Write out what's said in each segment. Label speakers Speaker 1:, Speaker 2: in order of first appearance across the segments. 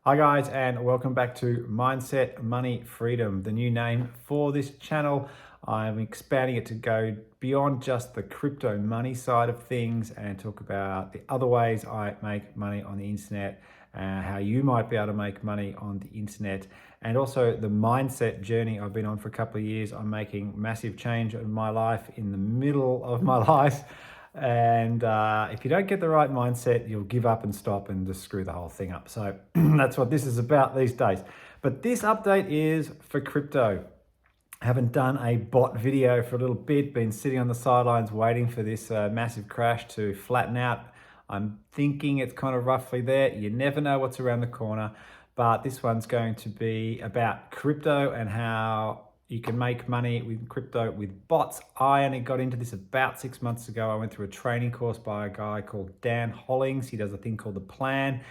Speaker 1: Hi guys, and welcome back to Mindset Money Freedom, the new name for this channel. I'm expanding it to go beyond just the crypto money side of things and talk about the other ways I make money on the internet, how you might be able to make money on the internet, and also the mindset journey I've been on for a couple of years. I'm making massive change in my life in the middle of my life. And if you don't get the right mindset, you'll give up and stop and just screw the whole thing up. So that's what this is about these days. But this update is for crypto. I haven't done a bot video for a little bit, been sitting on the sidelines waiting for this massive crash to flatten out. I'm thinking it's kind of roughly there. You never know what's around the corner, but this one's going to be about crypto and how you can make money with crypto with bots. I only got into this about 6 months ago. I went through a training course by a guy called Dan Hollings. He does a thing called the plan.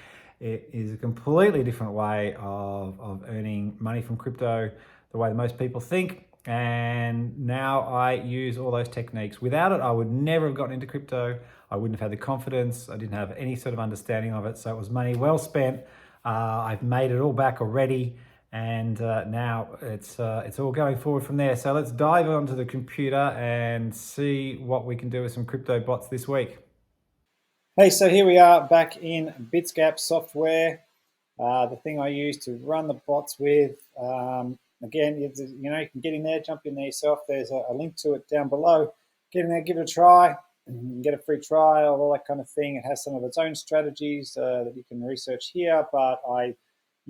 Speaker 1: It is a completely different way of earning money from crypto, the way that most people think. And now I use all those techniques. Without it, I would never have gotten into crypto. I wouldn't have had the confidence. I didn't have any sort of understanding of it. So it was money well spent. I've made it all back already. And now it's all going forward from there. So let's dive onto the computer and see what we can do with some crypto bots this week.
Speaker 2: Hey, so here we are back in bitsgap software, the thing I use to run the bots with. Again, you can get in there, jump in there yourself. There's a link to it down below. Get in there, give it a try. You can get a free trial, all that kind of thing. It has some of its own strategies that you can research here, but I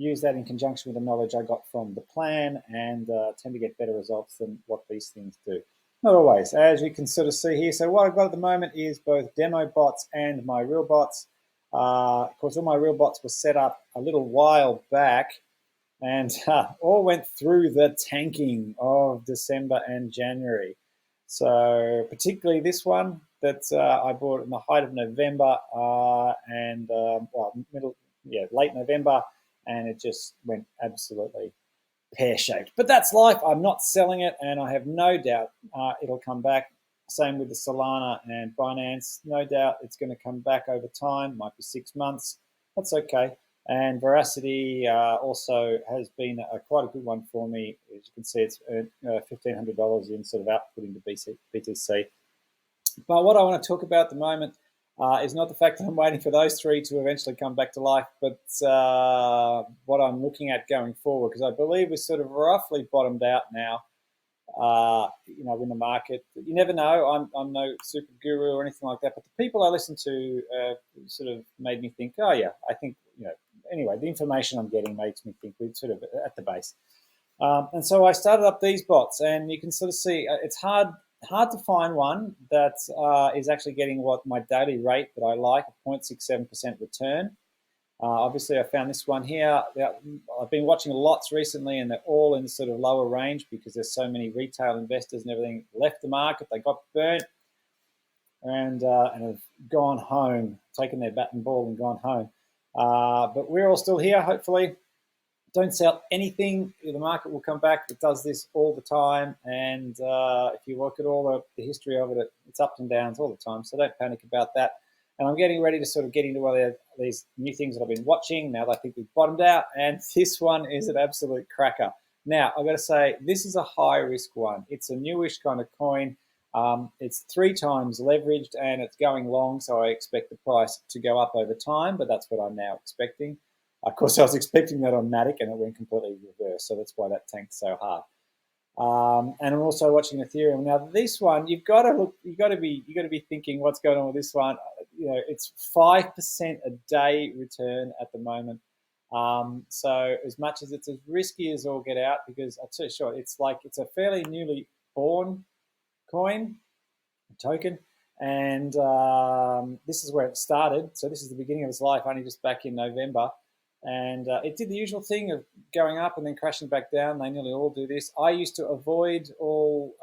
Speaker 2: use that in conjunction with the knowledge I got from the plan and tend to get better results than what these things do. Not always, as you can sort of see here. So what I've got at the moment is both demo bots and my real bots. Of course, all my real bots were set up a little while back and all went through the tanking of December and January. So particularly this one that I bought in the height of November late November, and it just went absolutely pear-shaped. But that's life. I'm not selling it, and I have no doubt it'll come back. Same with the Solana and Binance. No doubt it's going to come back over time. Might be 6 months. That's okay. And Veracity also has been quite a good one for me. As you can see, it's earned $1,500 in sort of output into BTC. But what I want to talk about at the moment is not the fact that I'm waiting for those three to eventually come back to life, but what I'm looking at going forward, because I believe we're sort of roughly bottomed out now, in the market. You never know. I'm no super guru or anything like that, but the people I listen to sort of made me think, oh yeah, I think, anyway, the information I'm getting makes me think we're sort of at the base. And so I started up these bots, and you can sort of see it's hard to find one that is actually getting what my daily rate that I like, a 0.67% return. Obviously, I found this one here. I've been watching lots recently, and they're all in sort of lower range because there's so many retail investors and everything left the market. They got burnt and have gone home, taken their bat and ball and gone home. But we're all still here, hopefully. Don't sell anything. The market will come back. It does this all the time. And if you look at all the history of it, it's ups and downs all the time. So don't panic about that. And I'm getting ready to sort of get into one of these new things that I've been watching now that I think we've bottomed out. And this one is an absolute cracker. Now, I've got to say, this is a high-risk one. It's a newish kind of coin. It's 3 times leveraged, and it's going long, so I expect the price to go up over time, but that's what I'm now expecting. Of course, I was expecting that on Matic, and it went completely reverse, so that's why that tanked so hard. And I'm also watching Ethereum. Now, this one, you've got to be thinking what's going on with this one. It's 5% a day return at the moment. So as much as it's as risky as all get out, because I'll tell you short, it's a fairly newly born coin, token, and this is where it started. So this is the beginning of its life, only just back in November. And it did the usual thing of going up and then crashing back down. They nearly all do this. I used to avoid all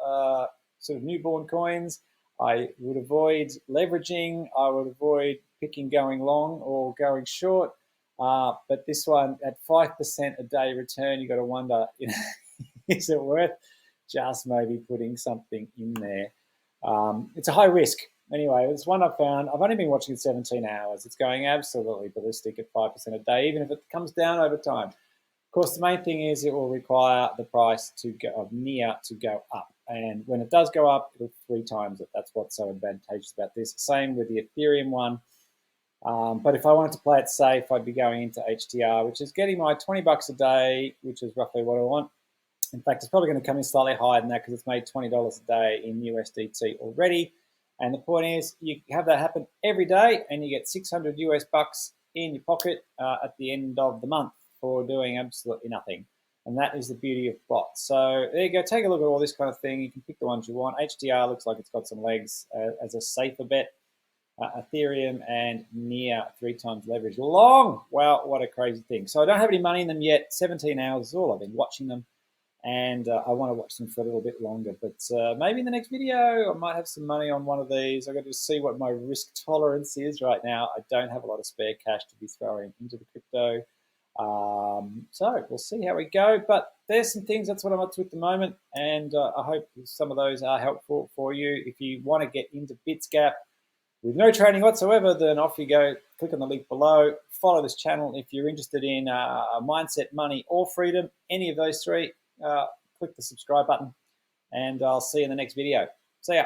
Speaker 2: sort of newborn coins. I would avoid leveraging. I would avoid picking going long or going short. But this one at 5% a day return, you got to wonder, is it worth just maybe putting something in there? It's a high risk. Anyway, it's one I found. I've only been watching it 17 hours. It's going absolutely ballistic at 5% a day, even if it comes down over time. Of course, the main thing is it will require the price to go of NIA to go up. And when it does go up, it'll 3 times it. That's what's so advantageous about this. Same with the Ethereum one. But if I wanted to play it safe, I'd be going into HTR, which is getting my 20 bucks a day, which is roughly what I want. In fact, it's probably going to come in slightly higher than that because it's made $20 a day in USDT already. And the point is, you have that happen every day, and you get 600 US bucks in your pocket at the end of the month for doing absolutely nothing. And that is the beauty of bots. So there you go. Take a look at all this kind of thing. You can pick the ones you want. HDR looks like it's got some legs as a safer bet. Ethereum and NIA 3 times leverage. Long. Wow, what a crazy thing. So I don't have any money in them yet. 17 hours is all I've been watching them. And I want to watch them for a little bit longer. But maybe in the next video, I might have some money on one of these. I've got to see what my risk tolerance is right now. I don't have a lot of spare cash to be throwing into the crypto. So we'll see how we go. But there's some things, that's what I'm up to at the moment. And I hope some of those are helpful for you. If you want to get into bitsgap with no training whatsoever, then off you go. Click on the link below. Follow this channel if you're interested in mindset, money, or freedom, any of those 3. Click the subscribe button, and I'll see you in the next video. See ya.